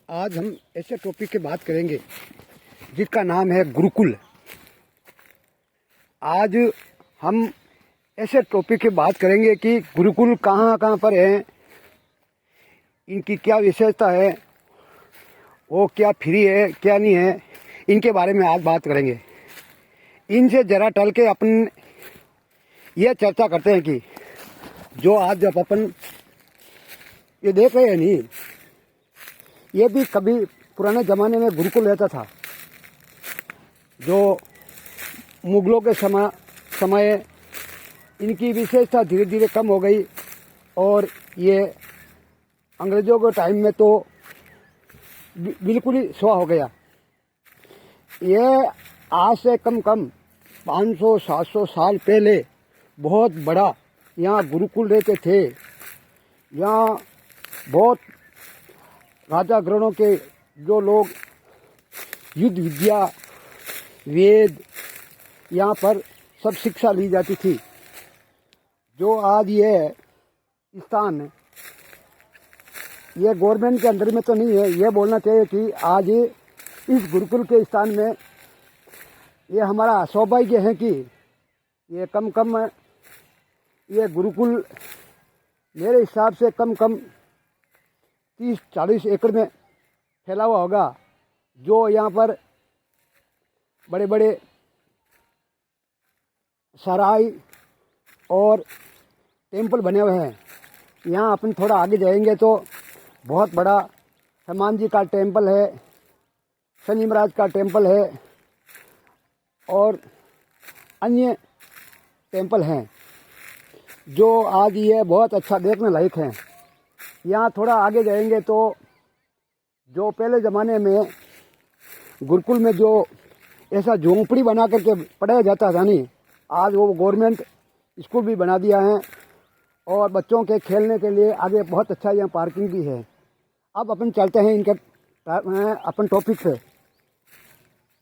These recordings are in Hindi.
आज हम ऐसे टॉपिक की बात करेंगे जिसका नाम है गुरुकुल। आज हम ऐसे टॉपिक की बात करेंगे कि गुरुकुल कहाँ कहाँ पर हैं, इनकी क्या विशेषता है, वो क्या फ्री है क्या नहीं है, इनके बारे में आज बात करेंगे। इनसे ज़रा टल के अपन ये चर्चा करते हैं कि जो आज जब अपन ये देख रहे हैं नहीं, ये भी कभी पुराने ज़माने में गुरुकुल रहता था। जो मुगलों के समय इनकी विशेषता धीरे धीरे कम हो गई और ये अंग्रेज़ों के टाइम में तो बिल्कुल ही सुहा हो गया। ये आज से कम 500-700 साल पहले बहुत बड़ा यहाँ गुरुकुल रहते थे। यहाँ बहुत राजा गणों के जो लोग युद्ध विद्या वेद यहाँ पर सब शिक्षा ली जाती थी। जो आज ये स्थान ये गवर्नमेंट के अंदर में तो नहीं है, ये बोलना चाहिए कि आज इस गुरुकुल के स्थान में ये हमारा सौभाग्य है कि ये कम ये गुरुकुल मेरे हिसाब से कम 30-40 एकड़ में फैला हुआ होगा। जो यहाँ पर बड़े बड़े सराय और टेम्पल बने हुए हैं। यहाँ अपन थोड़ा आगे जाएंगे तो बहुत बड़ा हनुमान जी का टेम्पल है, शनि महाराज का टेम्पल है और अन्य टेम्पल हैं जो आज ये बहुत अच्छा देखने लायक हैं। यहाँ थोड़ा आगे जाएंगे तो जो पहले ज़माने में गुरुकुल में जो ऐसा झोंपड़ी बना करके पढ़ाया जाता था नहीं, आज वो गवर्नमेंट स्कूल भी बना दिया है और बच्चों के खेलने के लिए आगे बहुत अच्छा यहाँ पार्किंग भी है। अब अपन चलते हैं इनके अपन टॉपिक पे।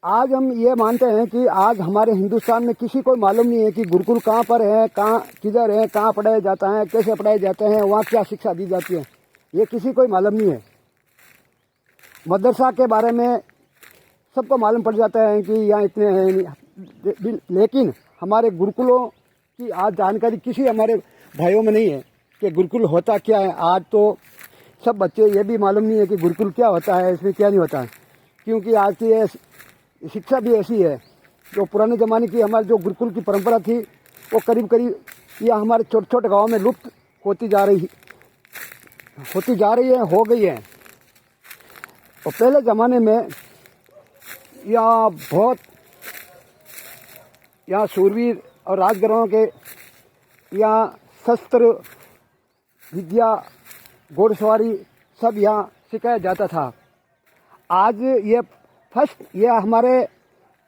आज हम ये मानते हैं कि आज हमारे हिंदुस्तान में किसी को मालूम नहीं है कि गुरुकुल कहाँ पर है, कहाँ किधर है, कहाँ पढ़ाया जाता है, कैसे पढ़ाए जाते हैं, वहाँ क्या शिक्षा दी जाती है, ये किसी को मालूम नहीं है। मदरसा के बारे में सबको मालूम पड़ जाता है कि यहाँ इतने हैं, लेकिन हमारे गुरुकुलों की आज जानकारी किसी हमारे भाइयों में नहीं है कि गुरुकुल होता क्या है। आज तो सब बच्चे ये भी मालूम नहीं है कि गुरुकुल क्या होता है, इसमें क्या नहीं होता है, क्योंकि आज की ये शिक्षा भी ऐसी है। जो पुराने ज़माने की हमारी जो गुरुकुल की परंपरा थी वो करीब ये हमारे छोटे छोटे गाँव में लुप्त होती जा रही है, हो गई है। और पहले ज़माने में यहाँ बहुत शूरवीर और राजगरों के यहाँ शस्त्र विद्या घोड़सवारी सब यहाँ सिखाया जाता था। आज ये हमारे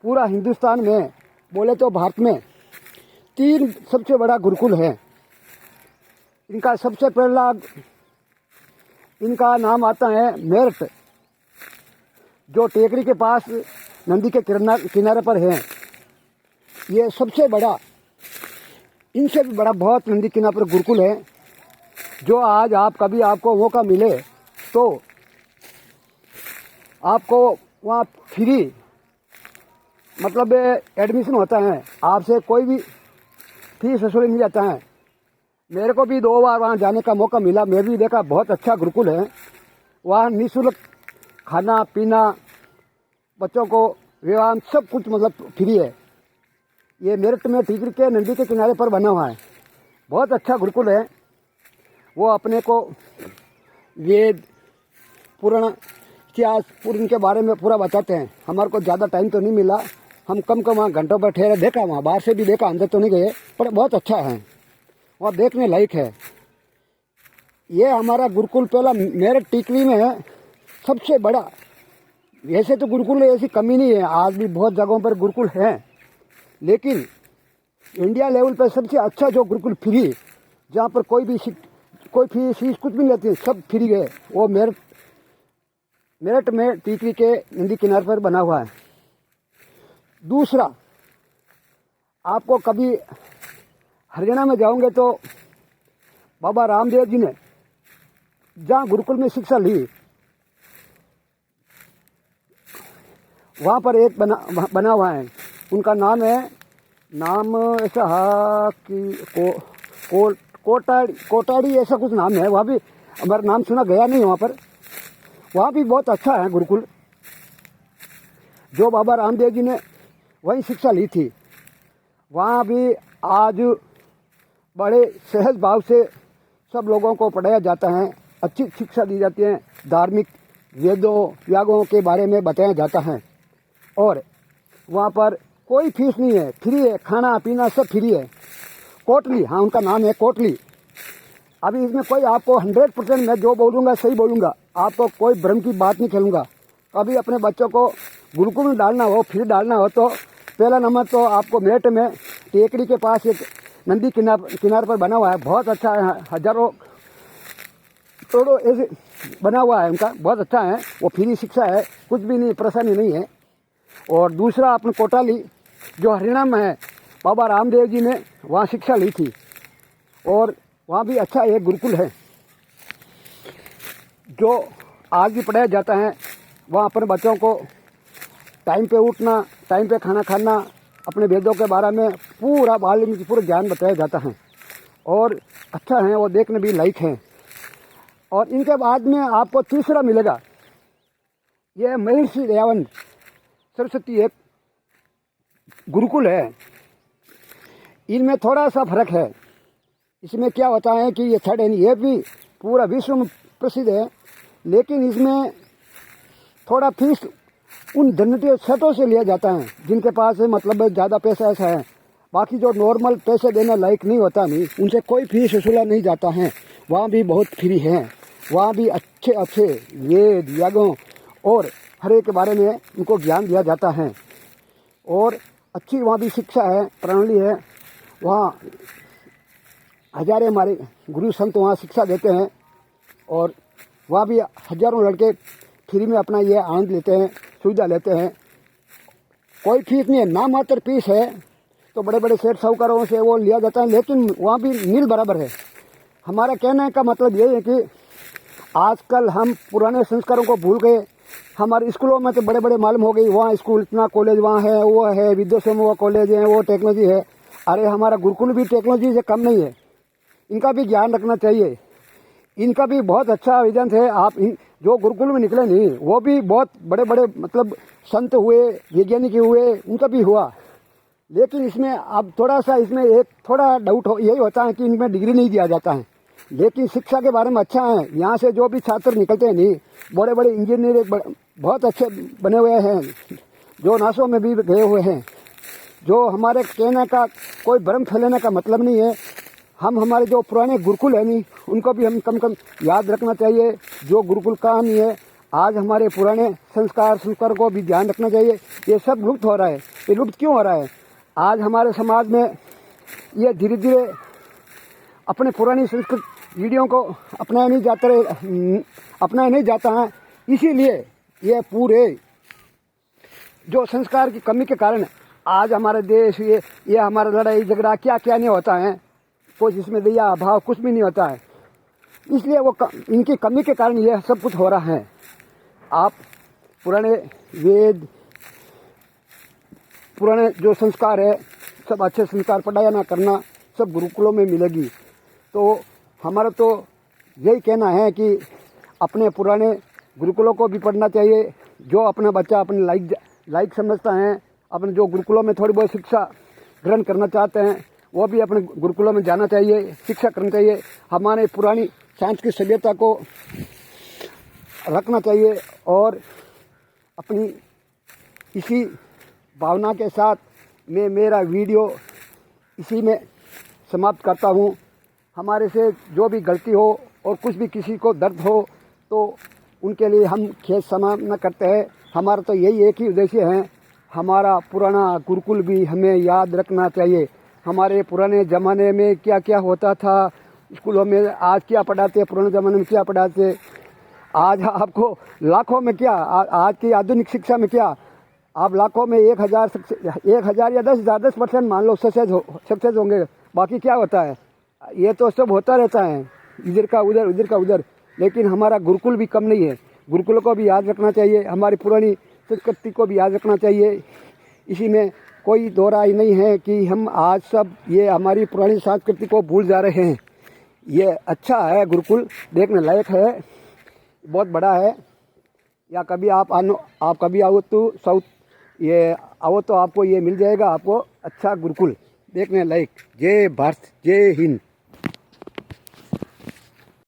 पूरा हिंदुस्तान में बोले तो भारत में 3 सबसे बड़ा गुरुकुल है। इनका सबसे पहला इनका नाम आता है मेरठ, जो टेकरी के पास नदी के किनारे पर है। ये सबसे बड़ा, इनसे भी बड़ा बहुत नदी किनारे पर गुरुकुल है। जो आज कभी आपको मौका मिले तो आपको वहाँ फ्री मतलब एडमिशन होता है, आपसे कोई भी फीस वसूली नहीं जाता है। मेरे को भी 2 बार वहाँ जाने का मौका मिला, मैं भी देखा बहुत अच्छा गुरुकुल है। वहाँ निःशुल्क खाना पीना, बच्चों को व्यायाम सब कुछ मतलब फ्री है। ये मेरठ में टीकरी के नदी के किनारे पर बना हुआ है, बहुत अच्छा गुरुकुल है। वो अपने को वेद पुराण इतिहास पूर्ण के बारे में पूरा बताते हैं। हमारे को ज़्यादा टाइम तो नहीं मिला, हम कम वहाँ घंटों पर ठहरे, देखा वहाँ बाहर से भी देखा, अंदर तो नहीं गए, पर बहुत अच्छा है, वहाँ देखने लायक है। ये हमारा गुरुकुल पहला मेरठ टीकरी में है, सबसे बड़ा। वैसे तो गुरुकुल ऐसी कमी नहीं है, आज भी बहुत जगहों पर गुरुकुल हैं, लेकिन इंडिया लेवल पर सबसे अच्छा जो गुरुकुल फ्री, जहाँ पर कोई फीस कुछ भी नहीं लेती, सब फ्री है, वो मेरठ में टीकरी के नदी किनारे पर बना हुआ है। दूसरा, आपको कभी हरियाणा में जाओगे तो बाबा रामदेव जी ने जहाँ गुरुकुल में शिक्षा ली, वहाँ पर एक बना हुआ है, उनका नाम है, नाम ऐसा है कि कोटाड़ी ऐसा कुछ नाम है। वहाँ भी हमारा नाम सुना गया नहीं वहाँ पर। वहाँ भी बहुत अच्छा है गुरुकुल, जो बाबा रामदेव जी ने वहीं शिक्षा ली थी। वहाँ भी आज बड़े सहज भाव से सब लोगों को पढ़ाया जाता है, अच्छी शिक्षा दी जाती है, धार्मिक वेदों यागों के बारे में बताया जाता है। और वहाँ पर कोई फीस नहीं है, फ्री है, खाना पीना सब फ्री है। कोटली, हाँ उनका नाम है कोटली। अभी इसमें कोई आपको 100% मैं जो बोलूँगा सही बोलूँगा, आपको कोई भ्रम की बात नहीं खेलूँगा। कभी अपने बच्चों को गुरुकुल में डालना हो, फिर डालना हो तो पहला नंबर तो आपको मेरठ में टेकड़ी के पास एक नदी किनार पर बना हुआ है, बहुत अच्छा है, हजारों करोड़ों ऐसे बना हुआ है उनका, बहुत अच्छा है। वो फ्री शिक्षा है, कुछ भी नहीं, परेशानी नहीं है। और दूसरा अपने कोटाली जो हरियाणा में है, बाबा रामदेव जी ने वहाँ शिक्षा ली थी और वहाँ भी अच्छा एक गुरुकुल है जो आज भी पढ़ाया जाता है। वहाँ अपने बच्चों को टाइम पे उठना, टाइम पे खाना खाना, अपने वेदों के बारे में पूरा वाल्मीकि पूरा ज्ञान बताया जाता है और अच्छा है, वो देखने भी लायक हैं। और इनके बाद में आपको तीसरा मिलेगा, ये महर्षि दयानंद सरस्वती एक गुरुकुल है। इनमें थोड़ा सा फर्क है। इसमें क्या होता है कि ये थर्ड ये भी पूरा विश्व में प्रसिद्ध है, लेकिन इसमें थोड़ा फीस उन धन्य सेठों से लिया जाता है जिनके पास मतलब ज़्यादा पैसा ऐसा है। बाकी जो नॉर्मल पैसे देने लायक नहीं होता नहीं, उनसे कोई फीस वसूला नहीं जाता है। वहाँ भी बहुत फ्री है। वहाँ भी अच्छे अच्छे वेद यागों और हरे के बारे में उनको ज्ञान दिया जाता है और अच्छी वहाँ भी शिक्षा है, प्रणाली है। वहाँ हजारे हमारे गुरु संत वहाँ शिक्षा देते हैं और वहाँ भी हजारों लड़के फ्री में अपना ये आनंद लेते हैं, सुविधा लेते हैं। कोई फीस नहीं है, नाम मात्र फीस है तो बड़े बड़े सेठ साहूकारों से वो लिया जाता है, लेकिन वहाँ भी नील बराबर है। हमारा कहने का मतलब ये है कि आजकल हम पुराने संस्कारों को भूल गए। हमारे स्कूलों में तो बड़े बड़े मालूम हो गई, वहाँ स्कूल इतना, कॉलेज वहाँ है, वो है, विद्या वो कॉलेज है, वो टेक्नोलॉजी है। अरे हमारा गुरुकुल भी टेक्नोलॉजी से कम नहीं है, इनका भी ज्ञान रखना चाहिए। इनका भी बहुत अच्छा विजन है। आप जो गुरुकुल में निकले नहीं, वो भी बहुत बड़े बड़े मतलब संत हुए, वैज्ञानिक हुए, उनका भी हुआ। लेकिन इसमें अब थोड़ा सा इसमें एक थोड़ा डाउट यही होता है कि इनमें डिग्री नहीं दिया जाता है, लेकिन शिक्षा के बारे में अच्छा है। यहाँ से जो भी छात्र निकलते हैं नहीं, बड़े बड़े इंजीनियर बहुत अच्छे बने हुए हैं, जो नासों में भी गए हुए हैं। जो हमारे कहने का कोई भ्रम फैलाने का मतलब नहीं है। हम हमारे जो पुराने गुरुकुल है नहीं, उनको भी हम कम याद रखना चाहिए। जो गुरुकुल कहानी है, आज हमारे पुराने संस्कार को भी ध्यान रखना चाहिए। ये सब लुप्त हो रहा है। ये लुप्त क्यों हो रहा है? आज हमारे समाज में ये धीरे धीरे अपने पुरानी संस्कृत वीडियो को अपनाया नहीं जाता है। इसीलिए ये पूरे जो संस्कार की कमी के कारण आज हमारे देश ये हमारा लड़ाई झगड़ा क्या क्या नहीं होता है, कुछ इसमें दया भाव कुछ भी नहीं होता है। इसलिए वो इनकी कमी के कारण ये सब कुछ हो रहा है। आप पुराने वेद, पुराने जो संस्कार है, सब अच्छे संस्कार पढ़ाया ना करना सब गुरुकुलों में मिलेगी। तो हमारा तो यही कहना है कि अपने पुराने गुरुकुलों को भी पढ़ना चाहिए। जो अपना बच्चा अपने लायक समझता है, अपने जो गुरुकुलों में थोड़ी बहुत शिक्षा ग्रहण करना चाहते हैं, वो भी अपने गुरुकुलों में जाना चाहिए, शिक्षा करनी चाहिए। हमारे पुरानी सांस्कृतिक सभ्यता को रखना चाहिए। और अपनी इसी भावना के साथ मैं मेरा वीडियो इसी में समाप्त करता हूँ। हमारे से जो भी गलती हो और कुछ भी किसी को दर्द हो तो उनके लिए हम खेद समाप्त करते हैं। हमारा तो यही एक ही उद्देश्य है, हमारा पुराना गुरुकुल भी हमें याद रखना चाहिए। हमारे पुराने ज़माने में क्या क्या होता था स्कूलों में, आज क्या पढ़ाते, पुराने ज़माने में क्या पढ़ाते, आज आपको लाखों में क्या, आज की आधुनिक शिक्षा में क्या, आप लाखों में 1,000 या 10% मान लो सक्सेस होंगे। बाकी क्या होता है? ये तो सब होता रहता है, इधर का उधर, उधर का उधर। लेकिन हमारा गुरुकुल भी कम नहीं है, गुरुकुल को भी याद रखना चाहिए। हमारी पुरानी संस्कृति को भी याद रखना चाहिए। इसी में कोई दो राय नहीं है कि हम आज सब ये हमारी पुरानी संस्कृति को भूल जा रहे हैं। ये अच्छा है, गुरुकुल देखने लायक है, बहुत बड़ा है। या कभी आप कभी आओ तो साउथ ये आओ तो आपको ये मिल जाएगा, आपको अच्छा गुरुकुल देखने लायक। जय भारत, जय हिंद।